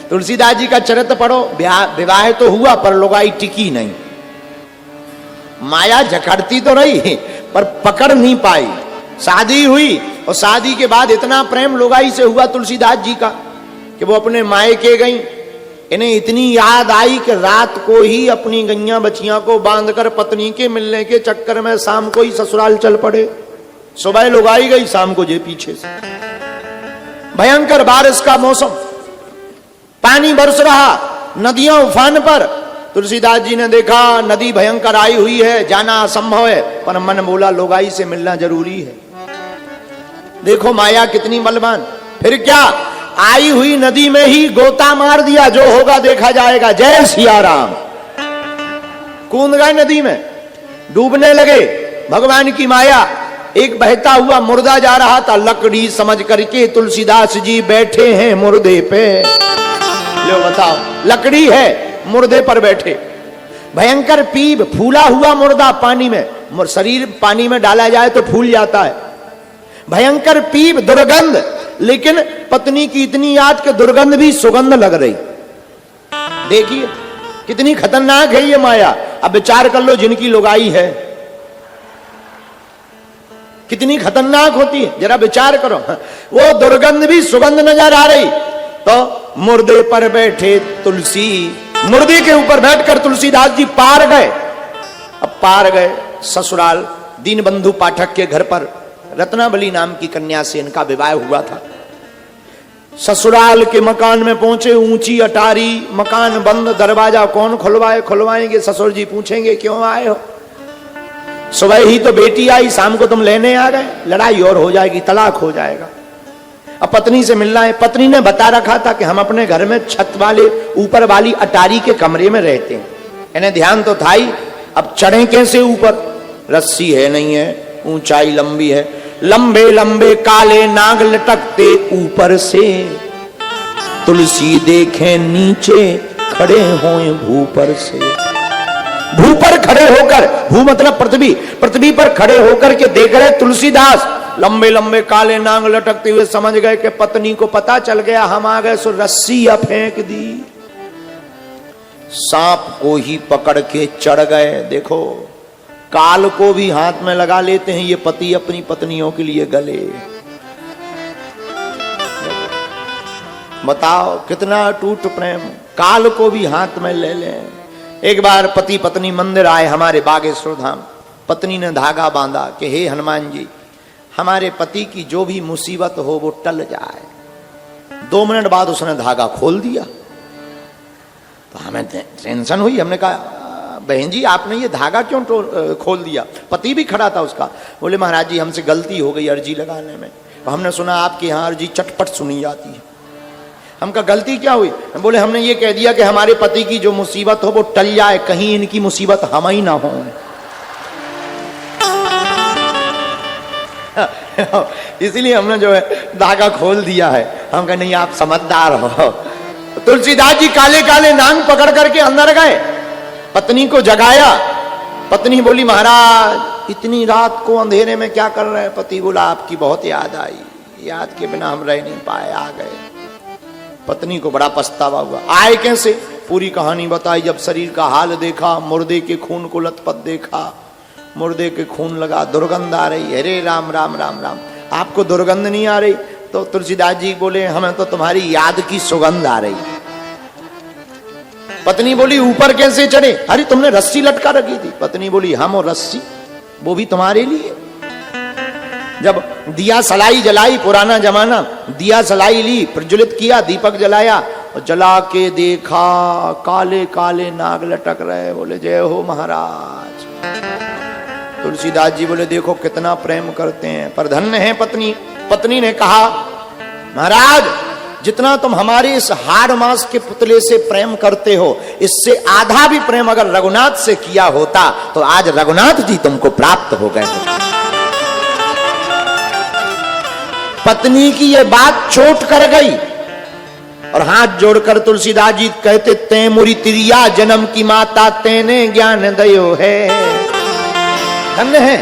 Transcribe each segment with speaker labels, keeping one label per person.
Speaker 1: तुलसीदास जी का चरित्र पढ़ो, विवाह तो हुआ पर लुगाई टिकी नहीं, माया जकड़ती तो रही पर पकड़ नहीं पाई। शादी हुई और शादी के बाद इतना प्रेम लुगाई से हुआ तुलसीदास जी का कि वो अपने मायके गई। इन्हें इतनी याद आई कि रात को ही अपनी गैया बचिया को बांधकर पत्नी के मिलने के चक्कर में शाम को ही ससुराल चल पड़े। सुबह लुगाई गई, शाम को जे पीछे से। भयंकर बारिश का मौसम, पानी बरस रहा, नदियां उफान पर। तुलसीदास जी ने देखा नदी भयंकर आई हुई है, जाना असंभव है, पर मन बोला लुगाई से मिलना जरूरी है। देखो माया कितनी बलवान। फिर क्या, आई हुई नदी में ही गोता मार दिया, जो होगा देखा जाएगा। जय सिया राम। कूद गए नदी में, डूबने लगे। भगवान की माया। एक बहता हुआ मुर्दा जा रहा था, लकड़ी समझ करके तुलसीदास जी बैठे हैं मुर्दे पे। लो बताओ, लकड़ी है, मुर्दे पर बैठे। भयंकर पीप, फूला हुआ मुर्दा पानी में, शरीर पानी में डाला जाए तो फूल जाता है। भयंकर पीप, दुर्गंध, लेकिन पत्नी की इतनी याद कि दुर्गंध भी सुगंध लग रही। देखिए कितनी खतरनाक है ये माया। अब विचार कर लो, जिनकी लुगाई है कितनी खतरनाक होती है, जरा विचार करो। वो दुर्गंध भी सुगंध नजर आ रही। तो मुर्दे पर बैठे तुलसी, मुर्दे के ऊपर बैठकर तुलसीदास जी पार गए। अब पार गए ससुराल, दीनबंधु पाठक के घर पर रत्नावली नाम की कन्या से इनका विवाह हुआ था। ससुराल के मकान में पहुंचे, ऊंची अटारी, मकान बंद, दरवाजा कौन खुलवाएंगे। ससुर जी पूछेंगे क्यों आए हो। सुबह ही तो बेटी आई, शाम को तुम लेने आ गए, लड़ाई और हो जाएगी, तलाक हो जाएगा। अब पत्नी से मिलना है। पत्नी ने बता रखा था कि हम अपने घर में छत वाले ऊपर वाली अटारी के कमरे में रहते हैं। इन्हें ध्यान तो था ही, अब चढ़े कैसे ऊपर, रस्सी है नहीं है, ऊंचाई लंबी है, लंबे लंबे काले नाग लटकते ऊपर से। तुलसी देखे नीचे खड़े होए भूपर से। भू पर खड़े होकर, भू मतलब पृथ्वी, पृथ्वी पर खड़े होकर के देख रहे तुलसीदास। लंबे लंबे काले नाग लटकते हुए समझ गए कि पत्नी को पता चल गया हम आ गए, सो रस्सी फेंक दी, सांप को ही पकड़ के चढ़ गए। देखो काल को भी हाथ में लगा लेते हैं ये पति अपनी पत्नियों के लिए गले। बताओ कितना अटूट प्रेम, काल को भी हाथ में ले लें। एक बार पति पत्नी मंदिर आए हमारे बागेश्वर धाम। पत्नी ने धागा बांधा कि हे हनुमान जी, हमारे पति की जो भी मुसीबत हो वो टल जाए। 2 मिनट बाद उसने धागा खोल दिया। तो हमें टेंशन हुई। हमने कहा बहन जी आपने ये धागा क्यों खोल दिया। पति भी खड़ा था उसका। बोले महाराज जी हमसे गलती हो गई अर्जी लगाने में, हमने सुना आपके यहाँ अर्जी चटपट सुनी जाती है। हम कहा गलती क्या हुई। बोले हमने ये कह दिया कि हमारे पति की जो मुसीबत हो वो टल जाए, कहीं इनकी मुसीबत हम ही ना हो। इसीलिए हमने जो है धागा खोल दिया है। हम कहे नहीं आप समझदार हो। तुलसीदास जी काले काले नांग पकड़ करके अंदर गए, पत्नी को जगाया। पत्नी बोली महाराज इतनी रात को अंधेरे में क्या कर रहे हैं। पति बोला आपकी बहुत याद आई, याद के बिना हम रह नहीं पाए, आ गए। पत्नी को बड़ा पछतावा हुआ। आए कैसे, पूरी कहानी बताई। जब शरीर का हाल देखा, मुर्दे के खून को लथपथ देखा, मुर्दे के खून लगा, दुर्गंध आ रही। अरे राम राम राम राम, आपको दुर्गंध नहीं आ रही। तो तुलसीदास जी बोले हमें तो तुम्हारी याद की सुगंध आ रही। पत्नी बोली ऊपर कैसे चढ़े। अरे तुमने रस्सी लटका रखी थी। पत्नी बोली हम और रस्सी, वो भी तुम्हारे लिए। जब दिया सलाई जलाई, पुराना जमाना, दिया सलाई ली, प्रज्वलित किया, दीपक जलाया और जला के देखा काले काले नाग लटक रहे। बोले जय हो महाराज। तुलसीदास जी बोले देखो कितना प्रेम करते हैं, पर धन्य है पत्नी। पत्नी ने कहा महाराज जितना तुम हमारे इस हाड़ मांस के पुतले से प्रेम करते हो, इससे आधा भी प्रेम अगर रघुनाथ से किया होता तो आज रघुनाथ जी तुमको प्राप्त हो गए। पत्नी की यह बात चोट कर गई और हाथ जोड़कर तुलसीदास जी कहते ते मुरी तिरिया जन्म की माता तेने ज्ञान दयो है। धन्य है,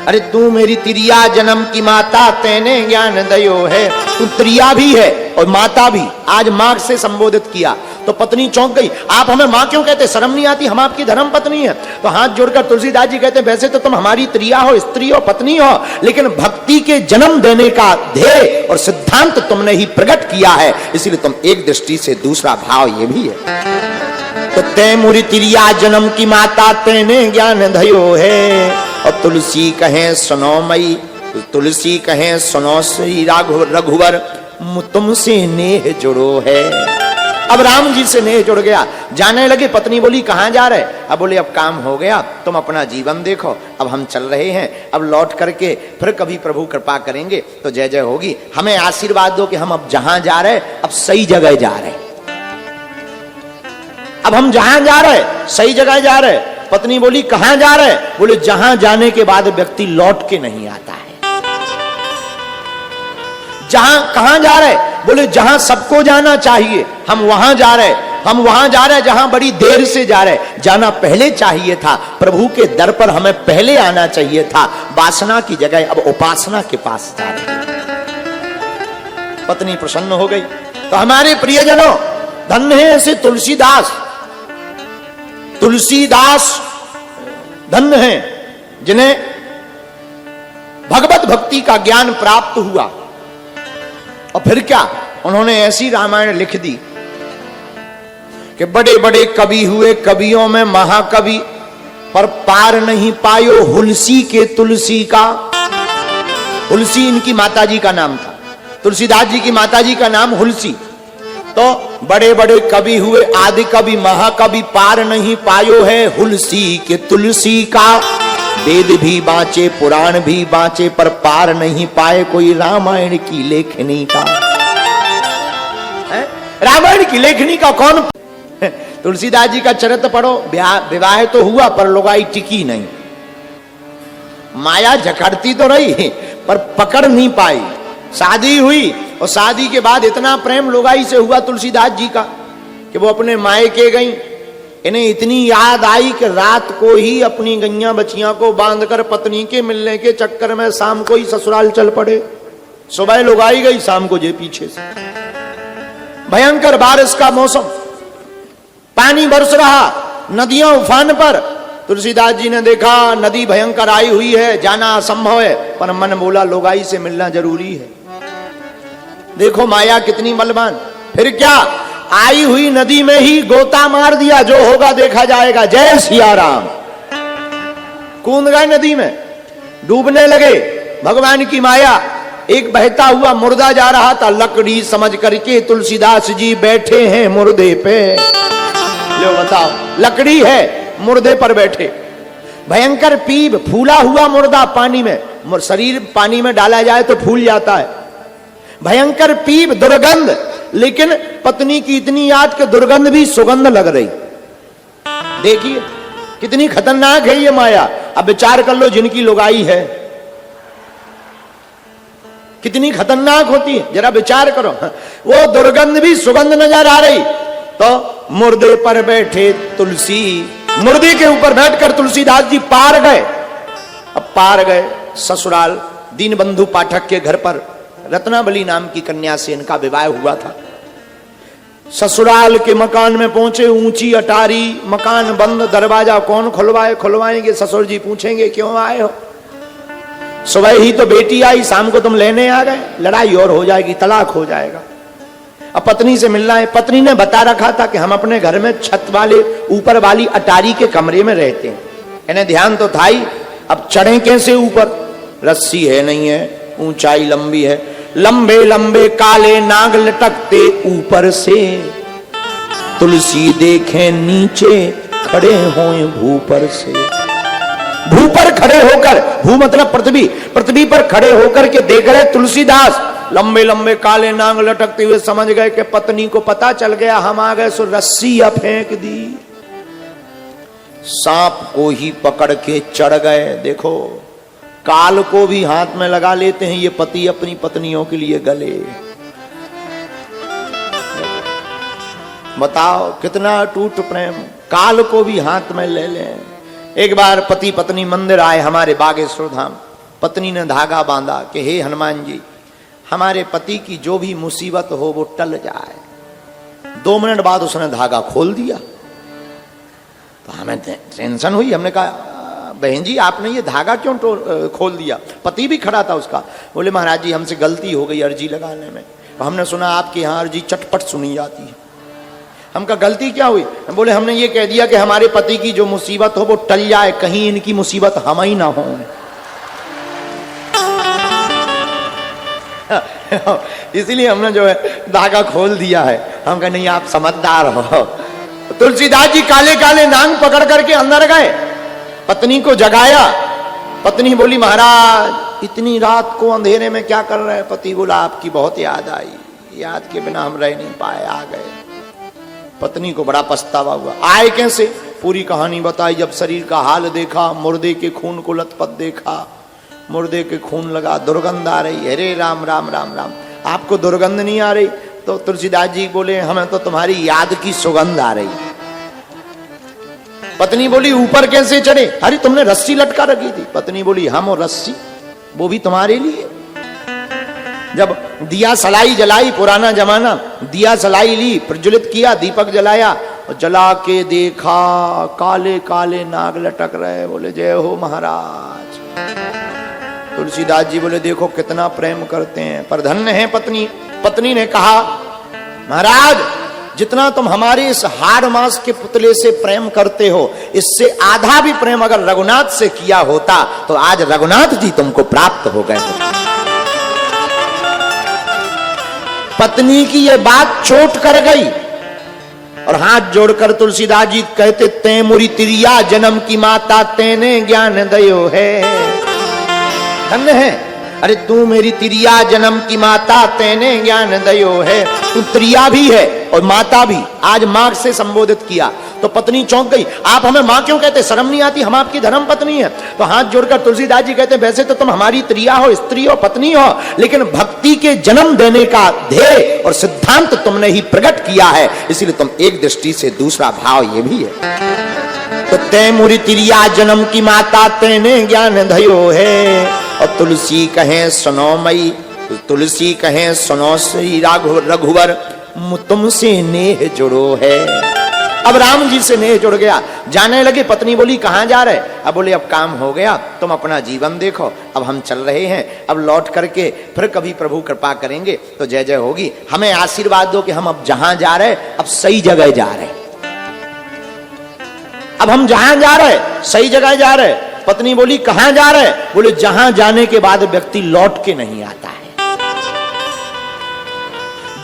Speaker 1: अरे तू मेरी तिरिया जन्म की माता तेने ज्ञान दयो है। तू त्रिया भी है और माता भी। आज मां से संबोधित किया तो पत्नी चौंक गई, आप हमें मां क्यों कहते, शर्म नहीं आती, हम आपकी धर्म पत्नी है। तो हाथ जोड़कर तुलसीदास जी कहते, वैसे तो तुम हमारी त्रिया हो, स्त्री हो, पत्नी हो, लेकिन भक्ति के जन्म देने का ध्येय और सिद्धांत तुमने ही प्रकट किया है, इसलिए तुम एक दृष्टि से दूसरा भाव ये भी है। तो तै मुरी त्रिया जन्म की माता, तेने ज्ञान धयो है। और तुलसी कहे सुनो मई, तुलसी कहे सुनो श्री रघुवर, तुमसे नेह जुड़ो है। अब राम जी से नेह जुड़ गया। जाने लगे, पत्नी बोली कहां जा रहे, अब बोले अब काम हो गया, तुम अपना जीवन देखो, अब हम चल रहे हैं, अब लौट करके फिर कभी प्रभु कृपा करेंगे तो जय जय होगी। हमें आशीर्वाद दो कि हम अब जहां जा रहे अब सही जगह जा रहे, अब हम जहां जा रहे सही जगह जा रहे। पत्नी बोली कहां जा रहे, बोले जहां जाने के बाद व्यक्ति लौट के नहीं आता है। जहां कहां जा रहे, बोले जहां सबको जाना चाहिए हम वहां जा रहे, हम वहां जा रहे जहां बड़ी देर से जा रहे, जाना पहले चाहिए था, प्रभु के दर पर हमें पहले आना चाहिए था, वासना की जगह अब उपासना के पास जा रहे। पत्नी प्रसन्न हो गई। तो हमारे प्रियजनों, धन्य है ऐसे तुलसीदास, तुलसीदास धन्य है जिन्हें भगवत भक्ति का ज्ञान प्राप्त हुआ। और फिर क्या, उन्होंने ऐसी रामायण लिख दी कि बड़े बड़े कवि हुए, कवियों में महाकवि, पर पार नहीं पायो हुलसी के तुलसी का। हुलसी इनकी माताजी का नाम था, तुलसीदास जी की माताजी का नाम हुलसी। तो बड़े बड़े कवि हुए, आदि कवि, महाकवि, पार नहीं पायो है हुलसी के तुलसी का। वेद भी बाँचे, पुराण भी बाँचे, पर पार नहीं पाए कोई रामायण की लेखनी का। रामायण की लेखनी का कौन? तुलसीदास जी का चरित्र पढ़ो, विवाह तो हुआ पर लुगाई टिकी नहीं, माया जकड़ती तो रही पर पकड़ नहीं पाई। शादी हुई और शादी के बाद इतना प्रेम लुगाई से हुआ तुलसीदास जी का कि वो अपने मायके गई। इन्हें इतनी याद आई कि रात को ही अपनी गैया बच्चियां को बांधकर पत्नी के मिलने के चक्कर में शाम को ही ससुराल चल पड़े। सुबह लुगाई गई, शाम को जे पीछे से। भयंकर बारिश का मौसम, पानी बरस रहा, नदियां उफान पर। तुलसीदास जी ने देखा नदी भयंकर आई हुई है, जाना असंभव है, पर मन बोला लुगाई से मिलना जरूरी है। देखो माया कितनी बलवान। फिर क्या, आई हुई नदी में ही गोता मार दिया, जो होगा देखा जाएगा, जय सिया राम। कूद गए नदी में, डूबने लगे। भगवान की माया, एक बहता हुआ मुर्दा जा रहा था, लकड़ी समझ करके तुलसीदास जी बैठे हैं मुर्दे पे। लो बताओ, लकड़ी है, मुर्दे पर बैठे। भयंकर पीप, फूला हुआ मुर्दा पानी में, शरीर पानी में डाला जाए तो फूल जाता है। भयंकर पीप, दुर्गंध, लेकिन पत्नी की इतनी याद कि दुर्गंध भी सुगंध लग रही। देखिए कितनी खतरनाक है ये माया। अब विचार कर लो, जिनकी लुगाई है कितनी खतरनाक होती है, जरा विचार करो। वो दुर्गंध भी सुगंध नजर आ रही। तो मुर्दे पर बैठे तुलसी, मुर्दे के ऊपर बैठकर तुलसीदास जी पार गए। अब पार गए ससुराल, दीनबंधु पाठक के घर पर रत्नावली नाम की कन्या से इनका विवाह हुआ था। ससुराल के मकान में पहुंचे, ऊंची अटारी, मकान बंद, दरवाजा कौन खुलवाए, खुलवाएंगे ससुर जी पूछेंगे क्यों आए हो। सुबह ही तो बेटी आई, शाम को तुम लेने आ गए, लड़ाई और हो जाएगी, तलाक हो जाएगा। अब पत्नी से मिलना है। पत्नी ने बता रखा था कि हम अपने घर में छत वाले ऊपर वाली अटारी के कमरे में रहते हैं। इन्हें ध्यान तो था ही, अब चढ़े कैसे ऊपर, रस्सी है नहीं है, ऊंचाई लंबी है, लंबे लंबे काले नाग लटकते ऊपर से। तुलसी देखे नीचे खड़े होए भूपर से। भू पर खड़े होकर, भू मतलब पृथ्वी, पृथ्वी पर खड़े होकर के देख रहे तुलसीदास, लंबे लंबे काले नाग लटकते हुए। समझ गए कि पत्नी को पता चल गया हम आ गए, सो रस्सी फेंक दी। सांप को ही पकड़ के चढ़ गए। देखो काल को भी हाथ में लगा लेते हैं ये पति अपनी पत्नियों के लिए गले। बताओ कितना टूट प्रेम, काल को भी हाथ में ले लें। एक बार पति पत्नी मंदिर आए हमारे बागेश्वर धाम। पत्नी ने धागा बांधा कि हे हनुमान जी, हमारे पति की जो भी मुसीबत हो वो टल जाए। 2 मिनट बाद उसने धागा खोल दिया। तो हमें टेंशन हुई। हमने कहा बहन जी आपने ये धागा क्यों खोल दिया? पति भी खड़ा था उसका। बोले महाराज जी हमसे गलती हो गई अर्जी लगाने में। हमने सुना आपके यहाँ अर्जी चटपट सुनी जाती है। हम कहा गलती क्या हुई? बोले हमने ये कह दिया कि हमारे पति की जो मुसीबत हो वो टल जाए, कहीं इनकी मुसीबत हम ही ना हो। इसीलिए हमने जो है धागा खोल दिया है। हम कहा नहीं आप समझदार हो। तुलसीदास जी काले काले नांग पकड़ करके अंदर गए, पत्नी को जगाया। पत्नी बोली महाराज इतनी रात को अंधेरे में क्या कर रहे हैं? पति बोला आपकी बहुत याद आई, याद के बिना हम रह नहीं पाए, आ गए। पत्नी को बड़ा पछतावा हुआ। आए कैसे? पूरी कहानी बताई। जब शरीर का हाल देखा, मुर्दे के खून को लथपथ देखा, मुर्दे के खून लगा, दुर्गंध आ रही। अरे राम राम राम राम, आपको दुर्गंध नहीं आ रही? तो तुलसीदास जी बोले हमें तो तुम्हारी याद की सुगंध आ रही। पत्नी बोली ऊपर कैसे चढ़े? अरे तुमने रस्सी लटका रखी थी। पत्नी बोली हम और रस्सी वो भी तुम्हारे लिए। जब दिया सलाई जलाई, पुराना जमाना, दिया सलाई ली, प्रज्वलित किया, दीपक जलाया और जला के देखा काले काले नाग लटक रहे। बोले जय हो महाराज। तुलसीदास जी बोले देखो कितना प्रेम करते हैं, पर धन्य है पत्नी। पत्नी ने कहा महाराज जितना तुम हमारे इस हाड़ मांस के पुतले से प्रेम करते हो, इससे आधा भी प्रेम अगर रघुनाथ से किया होता तो आज रघुनाथ जी तुमको प्राप्त हो गए होते। पत्नी की यह बात चोट कर गई और हाथ जोड़कर तुलसीदास जी कहते ते मुरी तिरिया जन्म की माता तेने ज्ञान दयो है। धन्य है, अरे तू मेरी तिरिया जन्म की माता तेने ज्ञान दयो है। तू त्रिया भी है और माता भी। आज मां से संबोधित किया तो पत्नी चौंक गई। आप हमें मां क्यों कहते? शर्म नहीं आती? हम आपकी धर्म पत्नी है। तो हाथ जोड़कर तुलसीदास जी कहते वैसे तो तुम हमारी त्रिया हो, स्त्री हो, पत्नी हो, लेकिन भक्ति के जन्म देने का ध्येय और सिद्धांत तुमने ही प्रकट किया है, इसलिए तुम एक दृष्टि से दूसरा भाव ये भी है। तो ते मुरी तिरिया जन्म की माता तेने ज्ञान दयो है। और तुलसी कहें सुनो मई, तुलसी कहें सुनो श्री रघुवर तुमसे नेह जुड़ो है। अब राम जी से नेह जुड़ गया। जाने लगे। पत्नी बोली कहां जा रहे? अब बोले अब काम हो गया, तुम अपना जीवन देखो, अब हम चल रहे हैं, अब लौट करके फिर कभी प्रभु कृपा करेंगे तो जय जय होगी। हमें आशीर्वाद दो कि हम अब जहां जा रहे अब सही जगह जा रहे। अब हम जहां जा रहे सही जगह जा रहे। पत्नी बोली कहां जा रहे? बोले जहां जाने के बाद व्यक्ति लौट के नहीं आता है।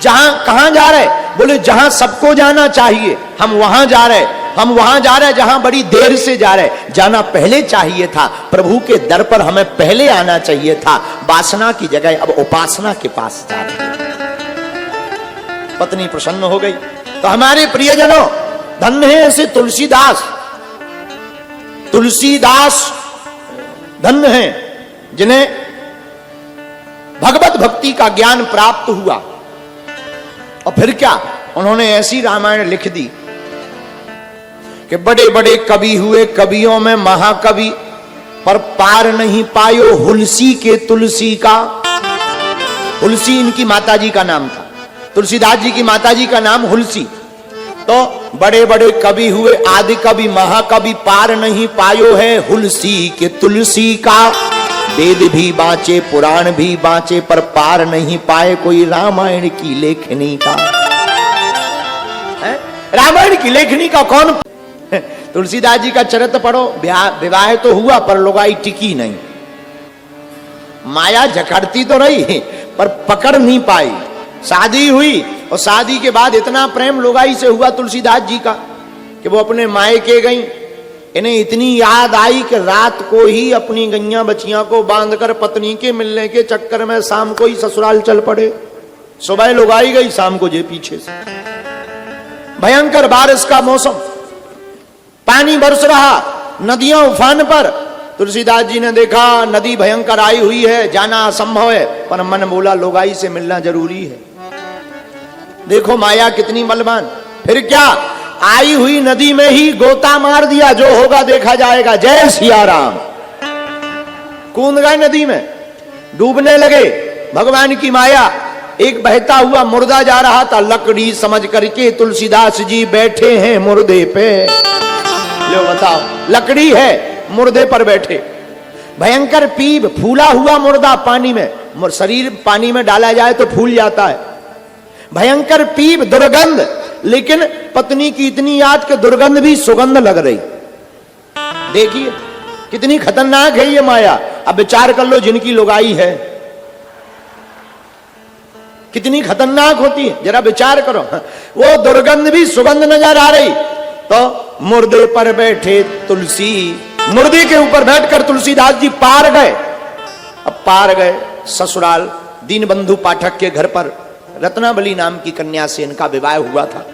Speaker 1: जहां कहां जा रहे? बोले जहां सबको जाना चाहिए हम वहां जा रहे। हम वहां जा रहे जहां बड़ी देर से जा रहे। जाना पहले चाहिए था, प्रभु के दर पर हमें पहले आना चाहिए था। वासना की जगह अब उपासना के पास जा रहे। पत्नी प्रसन्न हो गई। तो हमारे प्रियजनों धन्य है ऐसे तुलसीदास। तुलसीदास धन्य हैं जिन्हें भगवत भक्ति का ज्ञान प्राप्त हुआ। और फिर क्या उन्होंने ऐसी रामायण लिख दी कि बड़े बड़े कवि हुए, कवियों में महाकवि, पर पार नहीं पायो हुलसी के तुलसी का। हुलसी इनकी माताजी का नाम था। तुलसीदास जी की माताजी का नाम हुलसी। तो बड़े बड़े कवि हुए, आदि कवि, महाकवि, पार नहीं पायो है हुलसी के तुलसी का। वेद भी बाँचे, पुराण भी बाँचे, पर पार नहीं पाए कोई रामायण की लेखनी का। रामायण की लेखनी का कौन? तुलसीदास जी का चरित्र पढ़ो। विवाह तो हुआ पर लुगाई टिकी नहीं। माया जकड़ती तो रही पर पकड़ नहीं पाई। शादी हुई और शादी के बाद इतना प्रेम लुगाई से हुआ तुलसीदास जी का कि वो अपने मायके गई। इन्हें इतनी याद आई कि रात को ही अपनी गैया बच्चियां को बांधकर पत्नी के मिलने के चक्कर में शाम को ही ससुराल चल पड़े। सुबह लुगाई गई, शाम को जे पीछे से। भयंकर बारिश का मौसम, पानी बरस रहा, नदियां उफान पर। तुलसीदास जी ने देखा नदी भयंकर आई हुई है, जाना असंभव है, पर मन बोला लुगाई से मिलना जरूरी है। देखो माया कितनी बलवान। फिर क्या, आई हुई नदी में ही गोता मार दिया, जो होगा देखा जाएगा। जय सिया राम। कूद गए नदी में, डूबने लगे। भगवान की माया। एक बहता हुआ मुर्दा जा रहा था, लकड़ी समझ करके तुलसीदास जी बैठे हैं मुर्दे पे। लो बताओ, लकड़ी है, मुर्दे पर बैठे। भयंकर पीप, फूला हुआ मुर्दा पानी में, शरीर पानी में डाला जाए तो फूल जाता है। भयंकर पीप, दुर्गंध, लेकिन पत्नी की इतनी याद कि दुर्गंध भी सुगंध लग रही। देखिए कितनी खतरनाक है ये माया। अब विचार कर लो, जिनकी लुगाई है कितनी खतरनाक होती है, जरा विचार करो। वो दुर्गंध भी सुगंध नजर आ रही। तो मुर्दे पर बैठे तुलसी, मुर्दे के ऊपर बैठकर तुलसीदास जी पार गए। अब पार गए ससुराल, दीनबंधु पाठक के घर पर रत्नावली नाम की कन्या से इनका विवाह हुआ था।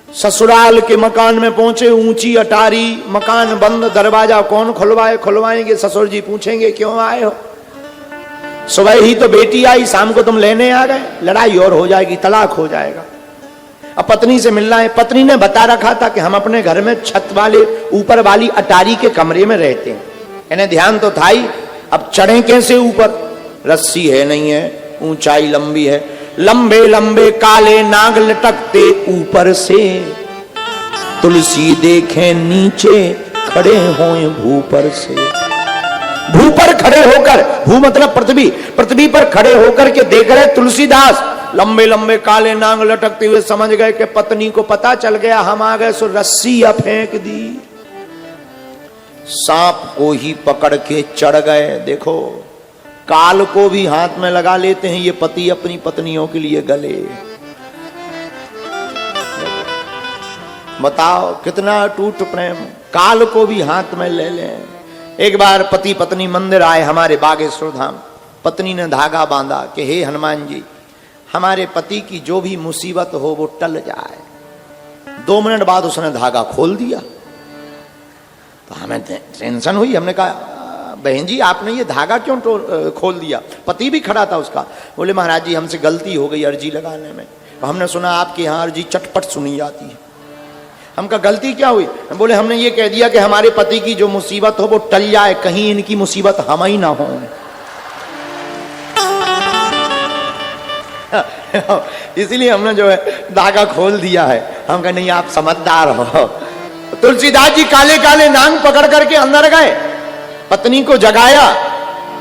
Speaker 1: ससुराल के मकान में पहुंचे, ऊंची अटारी, मकान बंद, दरवाजा कौन खुलवाएंगे। ससुर जी पूछेंगे क्यों आए हो? सुबह ही तो बेटी आई, शाम को तुम लेने आ गए, लड़ाई और हो जाएगी, तलाक हो जाएगा। अब पत्नी से मिलना है। पत्नी ने बता रखा था कि हम अपने घर में छत वाले ऊपर वाली अटारी के कमरे में रहते हैं। इन्हें ध्यान तो था ही, अब चढ़े कैसे ऊपर? रस्सी है नहीं है, ऊंचाई लंबी है, लंबे लंबे काले नाग लटकते ऊपर से। तुलसी देखे नीचे खड़े होए भूपर से। भू पर खड़े होकर, भू मतलब पृथ्वी, पृथ्वी पर खड़े होकर के देख रहे तुलसीदास, लंबे लंबे काले नाग लटकते हुए। समझ गए कि पत्नी को पता चल गया हम आ गए, सो रस्सी फेंक दी, सांप को ही पकड़ के चढ़ गए। देखो, काल को भी हाथ में लगा लेते हैं ये पति अपनी पत्नियों के लिए गले। बताओ कितना टूट प्रेम, काल को भी हाथ में ले लें। एक बार पति पत्नी मंदिर आए हमारे बागेश्वर धाम। पत्नी ने धागा बांधा कि हे हनुमान जी, हमारे पति की जो भी मुसीबत हो वो टल जाए। 2 मिनट बाद उसने धागा खोल दिया। तो हमें टेंशन हुई। हमने कहा बहन जी आपने ये धागा क्यों खोल दिया? पति भी खड़ा था उसका। बोले महाराज जी हमसे गलती हो गई अर्जी लगाने में, हमने सुना आपके यहाँ अर्जी चटपट सुनी जाती है। हम कहा गलती क्या हुई? बोले हमने ये कह दिया कि हमारे पति की जो मुसीबत हो वो टल जाए, कहीं इनकी मुसीबत हम ही ना हो। इसीलिए हमने जो है धागा खोल दिया है। हम कहा नहीं आप समझदार हो। तुलसीदास जी काले काले नांग पकड़ करके अंदर गए, पत्नी को जगाया।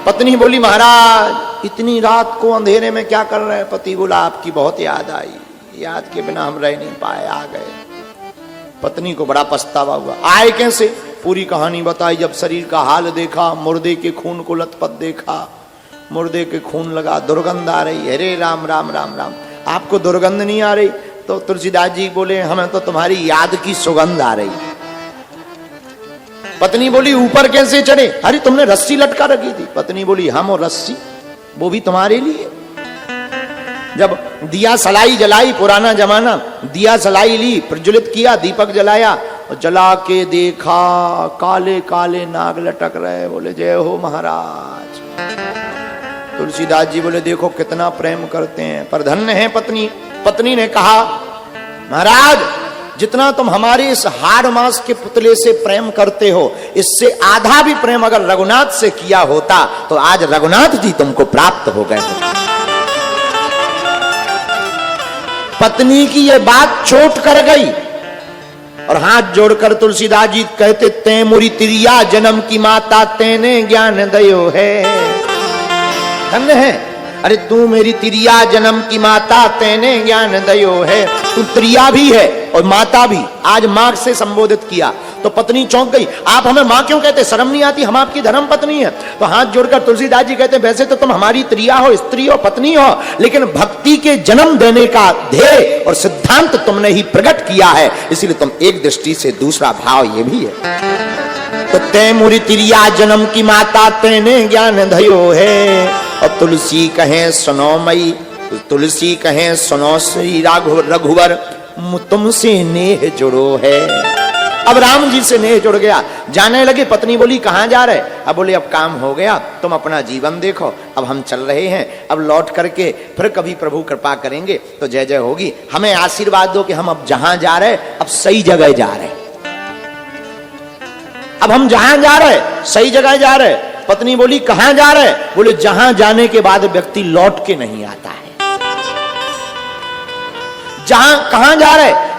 Speaker 1: पत्नी बोली महाराज इतनी रात को अंधेरे में क्या कर रहे हैं? पति बोला आपकी बहुत याद आई, याद के बिना हम रह नहीं पाए, आ गए। पत्नी को बड़ा पछतावा हुआ। आए कैसे? पूरी कहानी बताई। जब शरीर का हाल देखा, मुर्दे के खून को लथपथ देखा, मुर्दे के खून लगा, दुर्गंध आ रही। अरे राम राम राम राम, आपको दुर्गंध नहीं आ रही? तो तुलसीदास जी बोले हमें तो तुम्हारी याद की सुगंध आ रही। पत्नी बोली ऊपर कैसे चढ़े? अरे तुमने रस्सी लटका रखी थी। पत्नी बोली हम और रस्सी, वो भी तुम्हारे लिए। जब दिया सलाई जलाई, पुराना जमाना, दिया सलाई ली, प्रज्वलित किया, दीपक जलाया और जला के देखा काले काले नाग लटक रहे। बोले जय हो महाराज। तुलसीदास जी बोले देखो कितना प्रेम करते हैं, पर धन्य है पत्नी। पत्नी ने कहा महाराज जितना तुम हमारे इस हाड़ मांस के पुतले से प्रेम करते हो, इससे आधा भी प्रेम अगर रघुनाथ से किया होता तो आज रघुनाथ जी तुमको प्राप्त हो गए। पत्नी की यह बात चोट कर गई और हाथ जोड़कर तुलसीदास जी कहते ते मुरी तिरिया जन्म की माता तेने ज्ञान दयो है। धन्य है, अरे तू मेरी तिरिया जन्म की माता तेने ज्ञान दयो है। तू त्रिया भी है और माता भी। आज मां से संबोधित किया तो पत्नी चौंक गई। आप हमें मां क्यों कहते? शर्म नहीं आती? हम आपकी धर्म पत्नी है। तो हाथ जोड़कर तुलसीदास जी कहते वैसे तो तुम हमारी त्रिया हो, स्त्री हो, पत्नी हो, लेकिन भक्ति के जन्म देने का ध्येय और सिद्धांत तुमने ही प्रकट किया है, इसलिए तुम एक दृष्टि से दूसरा भाव ये भी है। तो ते मुरी तिरिया जन्म की माता तेने ज्ञान दयो है। और तुलसी कहे सुनो मई, तुलसी कहे सुनो श्री रघुवर तुमसे नेह जुड़ो है। अब राम जी से नेह जुड़ गया। जाने लगे। पत्नी बोली कहां जा रहे? अब बोले अब काम हो गया, तुम अपना जीवन देखो, अब हम चल रहे हैं, अब लौट करके फिर कभी प्रभु कृपा करेंगे तो जय जय होगी। हमें आशीर्वाद दो कि हम अब जहां जा रहे अब सही जगह जा रहे। अब हम जहां जा रहे सही जगह जा रहे। पत्नी बोली कहां जा रहे? बोले जहां जाने के बाद व्यक्ति लौट के नहीं आता है। जहां कहां जा रहे?